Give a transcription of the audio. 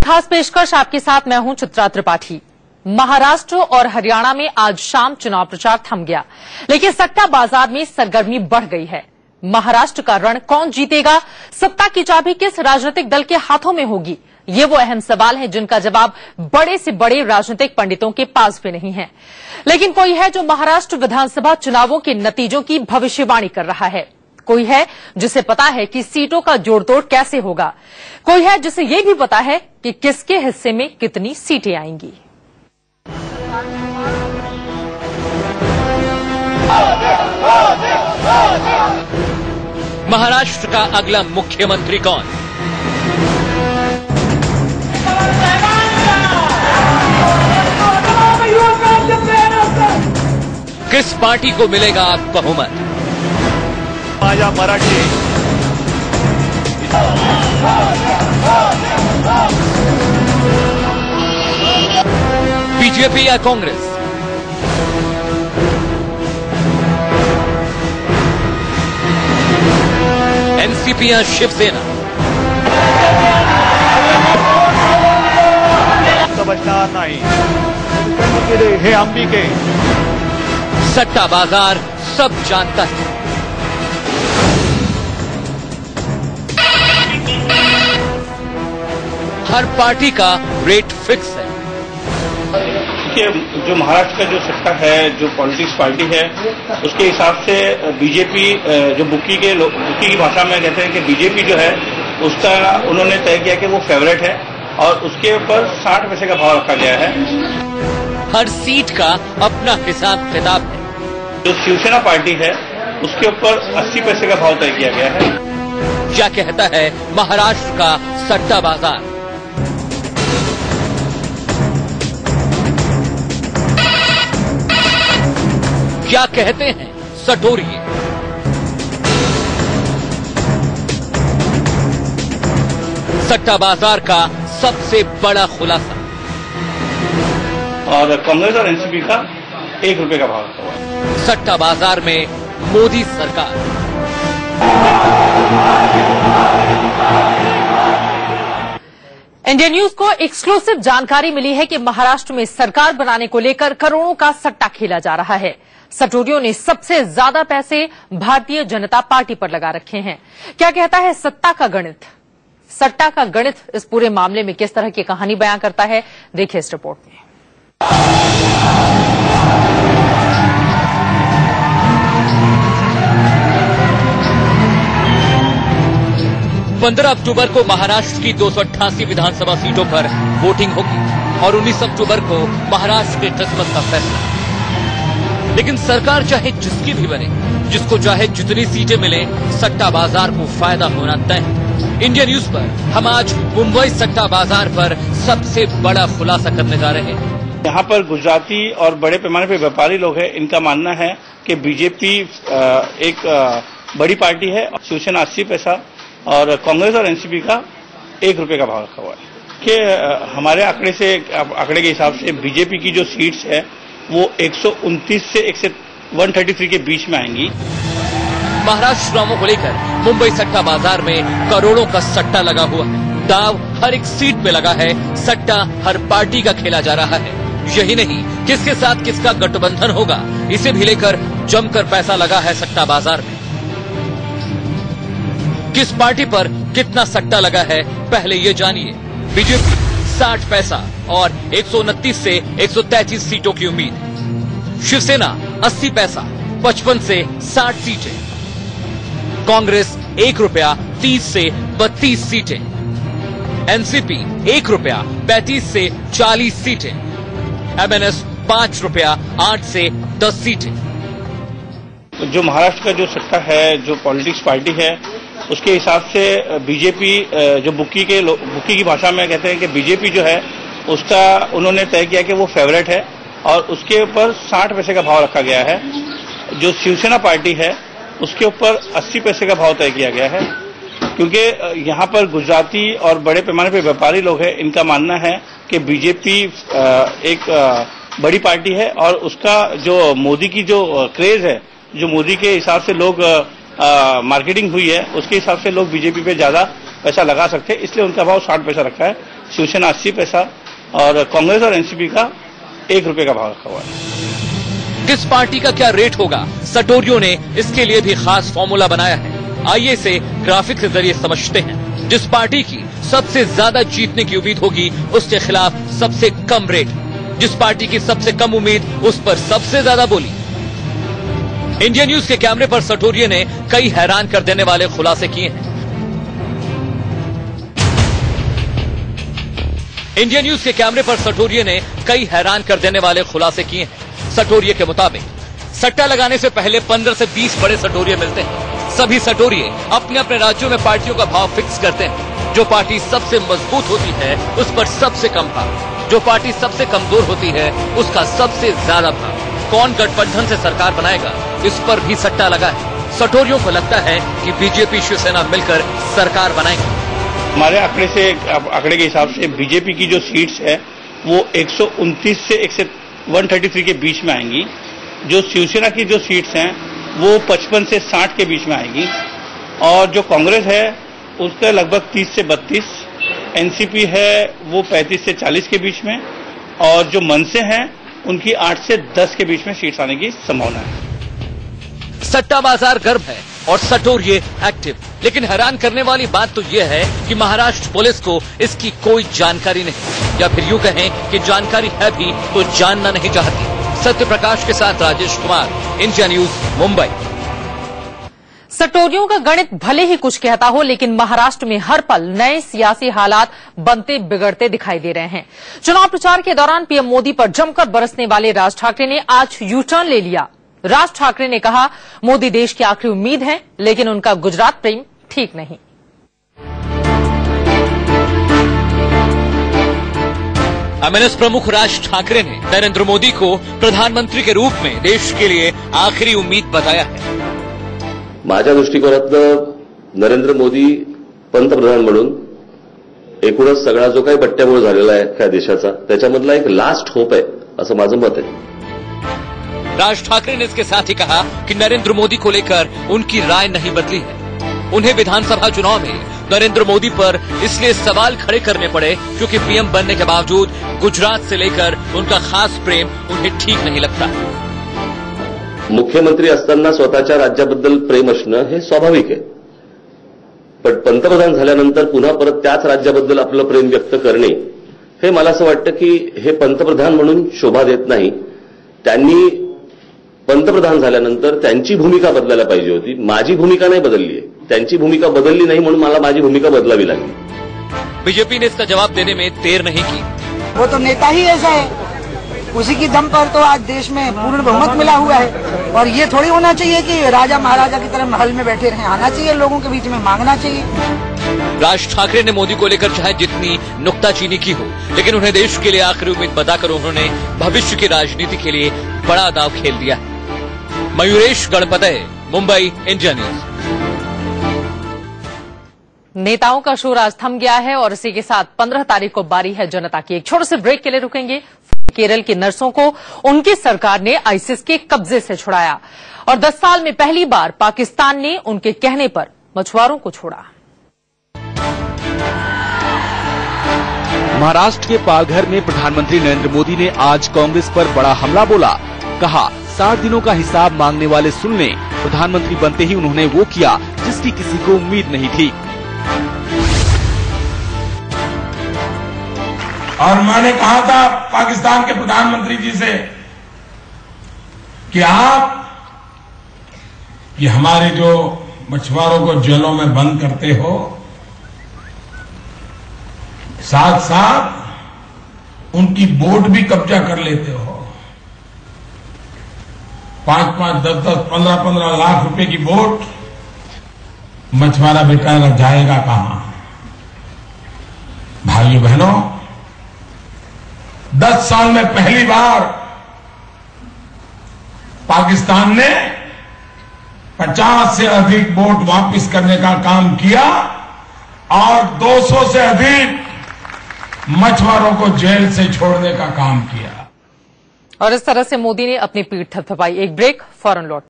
खास पेशकश आपके साथ मैं हूं चित्रा त्रिपाठी। महाराष्ट्र और हरियाणा में आज शाम चुनाव प्रचार थम गया, लेकिन सट्टा बाजार में सरगर्मी बढ़ गई है। महाराष्ट्र का रण कौन जीतेगा, सत्ता की चाबी किस राजनीतिक दल के हाथों में होगी, ये वो अहम सवाल हैं जिनका जवाब बड़े से बड़े राजनीतिक पंडितों के पास भी नहीं है। लेकिन कोई है जो महाराष्ट्र विधानसभा चुनावों के नतीजों की भविष्यवाणी कर रहा है, कोई है जिसे पता है कि सीटों का जोड़तोड़ कैसे होगा, कोई है जिसे ये भी पता है कि किसके हिस्से में कितनी सीटें आएंगी। महाराष्ट्र का अगला मुख्यमंत्री कौन? किस पार्टी को मिलेगा बहुमत? माझा मराठी बीजेपी या कांग्रेस? एनसीपी या शिवसेना? समजणार नाही हे अंबिके। सट्टा बाजार सब जानता है। हर पार्टी का रेट फिक्स है। जो महाराष्ट्र का जो सत्ता है, जो पॉलिटिक्स पार्टी है, उसके हिसाब से बीजेपी जो बुक्की की भाषा में कहते हैं कि बीजेपी जो है उसका उन्होंने तय किया कि वो फेवरेट है और उसके ऊपर 60 पैसे का भाव रखा गया है। हर सीट का अपना हिसाब किताब है। जो शिवसेना पार्टी है उसके ऊपर 80 पैसे का भाव तय किया गया है। क्या कहता है महाराष्ट्र का सट्टा बाजार? क्या कहते हैं सटोरिये? सट्टा बाजार का सबसे बड़ा खुलासा। और कांग्रेस और एनसीपी का 1 रुपए का भाव रखा हुआ है। सट्टा बाजार में मोदी सरकार। इंडिया न्यूज को एक्सक्लूसिव जानकारी मिली है कि महाराष्ट्र में सरकार बनाने को लेकर करोड़ों का सट्टा खेला जा रहा है। सटोरियों ने सबसे ज्यादा पैसे भारतीय जनता पार्टी पर लगा रखे हैं। क्या कहता है सत्ता का गणित, सट्टा का गणित इस पूरे मामले में किस तरह की कहानी बयां करता है, देखिए इस रिपोर्ट में। 15 अक्टूबर को महाराष्ट्र की 288 विधानसभा सीटों पर वोटिंग होगी और 19 अक्टूबर को महाराष्ट्र की किस्मत का फैसला। लेकिन सरकार चाहे जिसकी भी बने, जिसको चाहे जितनी सीटें मिले, सट्टा बाजार को फायदा होना तय है। इंडिया न्यूज पर हम आज मुंबई सट्टा बाजार पर सबसे बड़ा खुलासा करने जा रहे हैं। यहाँ पर गुजराती और बड़े पैमाने पर व्यापारी लोग हैं। इनका मानना है कि बीजेपी एक बड़ी पार्टी है। शिवसेना 80 पैसा और कांग्रेस और एनसीपी का 1 रुपए का भाव रखा हुआ है कि हमारे आंकड़े के हिसाब से बीजेपी की जो सीट्स है वो 129 से 133 के बीच में आएंगी। महाराष्ट्र चुनावों को लेकर मुंबई सट्टा बाजार में करोड़ों का सट्टा लगा हुआ है। दाव हर एक सीट पे लगा है। सट्टा हर पार्टी का खेला जा रहा है। यही नहीं, किसके साथ किसका गठबंधन होगा, इसे भी लेकर जमकर पैसा लगा है सट्टा बाजार में। किस पार्टी पर कितना सट्टा लगा है, पहले ये जानिए। बीजेपी 60 पैसा और 129 से 133 सीटों की उम्मीद। शिवसेना 80 पैसा, 55 से 60 सीटें। कांग्रेस 1 रुपया 30 से 32 सीटें। एनसीपी 1 रुपया 35 से 40 सीटें। एमएनएस 5 रुपया 8 से 10 सीटें। जो महाराष्ट्र का जो सट्टा है, जो पॉलिटिक्स पार्टी है, उसके हिसाब से बीजेपी जो बुक्की की भाषा में कहते हैं कि बीजेपी जो है उसका उन्होंने तय किया कि वो फेवरेट है और उसके ऊपर 60 पैसे का भाव रखा गया है। जो शिवसेना पार्टी है उसके ऊपर 80 पैसे का भाव तय किया गया है, क्योंकि यहाँ पर गुजराती और बड़े पैमाने पर व्यापारी लोग हैं। इनका मानना है कि बीजेपी एक बड़ी पार्टी है और उसका जो मोदी की जो क्रेज है, जो मोदी के हिसाब से लोग मार्केटिंग हुई है, उसके हिसाब से लोग बीजेपी पे ज्यादा पैसा लगा सकते हैं, इसलिए उनका भाव 60 पैसा रखा है। शिवसेना 80 पैसा और कांग्रेस और एनसीपी का 1 रुपये का भाव रखा हुआ है। किस पार्टी का क्या रेट होगा, सटोरियों ने इसके लिए भी खास फॉर्मूला बनाया है। आइए इसे ग्राफिक के जरिए समझते हैं। जिस पार्टी की सबसे ज्यादा जीतने की उम्मीद होगी उसके खिलाफ सबसे कम रेट, जिस पार्टी की सबसे कम उम्मीद उस पर सबसे ज्यादा बोली। इंडिया न्यूज के कैमरे पर सटोरिये ने कई हैरान कर देने वाले खुलासे किए हैं। इंडिया न्यूज के कैमरे पर सटोरिये ने कई हैरान कर देने वाले खुलासे किए हैं। सटोरिये के मुताबिक सट्टा लगाने से पहले 15 से 20 बड़े सटोरिये मिलते हैं। सभी सटोरिये अपने अपने राज्यों में पार्टियों का भाव फिक्स करते हैं। जो पार्टी सबसे मजबूत होती है उस पर सबसे कम भाव, जो पार्टी सबसे कमजोर होती है उसका सबसे ज्यादा भाव। कौन गठबंधन से सरकार बनाएगा इस पर भी सट्टा लगा है। सटोरियों को लगता है कि बीजेपी शिवसेना मिलकर सरकार बनाएगी। हमारे आंकड़े के हिसाब से बीजेपी की जो सीट्स है वो 129 से 133 के बीच में आएंगी। जो शिवसेना की जो सीट्स हैं वो 55 से 60 के बीच में आएगी और जो कांग्रेस है उसका लगभग 30 से 32, एनसीपी है वो 35 से 40 के बीच में और जो मनसे हैं उनकी 8 से 10 के बीच में सीट्स आने की संभावना है। सट्टा बाजार गर्म है और सटोरिये एक्टिव, लेकिन हैरान करने वाली बात तो यह है कि महाराष्ट्र पुलिस को इसकी कोई जानकारी नहीं, या फिर यूं कहें कि जानकारी है भी तो जानना नहीं चाहती। सत्य प्रकाश के साथ राजेश कुमार, इंडिया न्यूज, मुंबई। सटोरियों का गणित भले ही कुछ कहता हो, लेकिन महाराष्ट्र में हर पल नए सियासी हालात बनते बिगड़ते दिखाई दे रहे हैं। चुनाव प्रचार के दौरान पीएम मोदी पर जमकर बरसने वाले राज ठाकरे ने आज यू टर्न ले लिया। राज ठाकरे ने कहा, मोदी देश की आखिरी उम्मीद है, लेकिन उनका गुजरात प्रेम ठीक नहीं। एमएनएस प्रमुख राज ठाकरे ने नरेंद्र मोदी को प्रधानमंत्री के रूप में देश के लिए आखिरी उम्मीद बताया है। माझ्या दृष्टिकोनातनं नरेंद्र मोदी पंतप्रधान म्हणून एकूणच सगळा जो काही बट्ट्याबोळ झालेला आहे त्या देशाचा त्याच्यामधला एक लास्ट होप आहे असं माझं मत आहे। राज ठाकरे ने इसके साथ ही कहा कि नरेंद्र मोदी को लेकर उनकी राय नहीं बदली है। उन्हें विधानसभा चुनाव में नरेंद्र मोदी पर इसलिए सवाल खड़े करने पड़े क्योंकि पीएम बनने के बावजूद गुजरात से लेकर उनका खास प्रेम उन्हें ठीक नहीं लगता। मुख्यमंत्री असताना स्वतःच्या राज्याबद्दल प्रेम असणं हे स्वाभाविक आहे, पण पंतप्रधान झाल्यानंतर पुन्हा परत त्याच राज्याबद्दल आपलं प्रेम व्यक्त करणे हे मला असं वाटतं की हे पंतप्रधान म्हणून शोभा देत नाही। त्यांनी पंतप्रधान झाल्यानंतर त्यांची भूमिका बदलायला पाहिजे होती। माझी भूमिका नाही बदलली आहे, त्यांची भूमिका बदलली नाही म्हणून मला माझी भूमिका बदलावी लागली। बीजेपी ने इसका जवाब देने में देर नहीं की। वो तो नेता ही ऐसा है, उसी की दम पर तो आज देश में पूर्ण बहुमत मिला हुआ है और ये थोड़ी होना चाहिए कि राजा महाराजा की तरह महल में बैठे रहें। आना चाहिए लोगों के बीच में, मांगना चाहिए। राज ठाकरे ने मोदी को लेकर चाहे जितनी नुक्ताचीनी की हो, लेकिन उन्हें देश के लिए आखिरी उम्मीद बताकर उन्होंने भविष्य की राजनीति के लिए बड़ा दांव खेल दिया। Mayuresh Ganapatye, Mumbai, India News. नेताओं का शोर आज थम गया है और इसी के साथ 15 तारीख को बारी है जनता की। एक छोटे से ब्रेक के लिए रुकेंगे। केरल की नर्सों को उनकी सरकार ने आईसिस के कब्जे से छुड़ाया और 10 साल में पहली बार पाकिस्तान ने उनके कहने पर मछुआरों को छोड़ा। महाराष्ट्र के पालघर में प्रधानमंत्री नरेंद्र मोदी ने आज कांग्रेस पर बड़ा हमला बोला। कहा, 60 दिनों का हिसाब मांगने वाले सुन लें। प्रधानमंत्री बनते ही उन्होंने वो किया जिसकी किसी को उम्मीद नहीं थी। और मैंने कहा था पाकिस्तान के प्रधानमंत्री जी से कि ये हमारे जो मछुआरों को जेलों में बंद करते हो, साथ साथ उनकी बोट भी कब्जा कर लेते हो। 5-5, 10-10, 15-15 लाख रुपए की बोट, मछुआरा बेचारा जाएगा कहां? भाइयों बहनों, 10 साल में पहली बार पाकिस्तान ने 50 से अधिक बोट वापस करने का काम किया और 200 से अधिक मछुआरों को जेल से छोड़ने का काम किया। और इस तरह से मोदी ने अपनी पीठ थपथपाई। एक ब्रेक, फौरन लौट।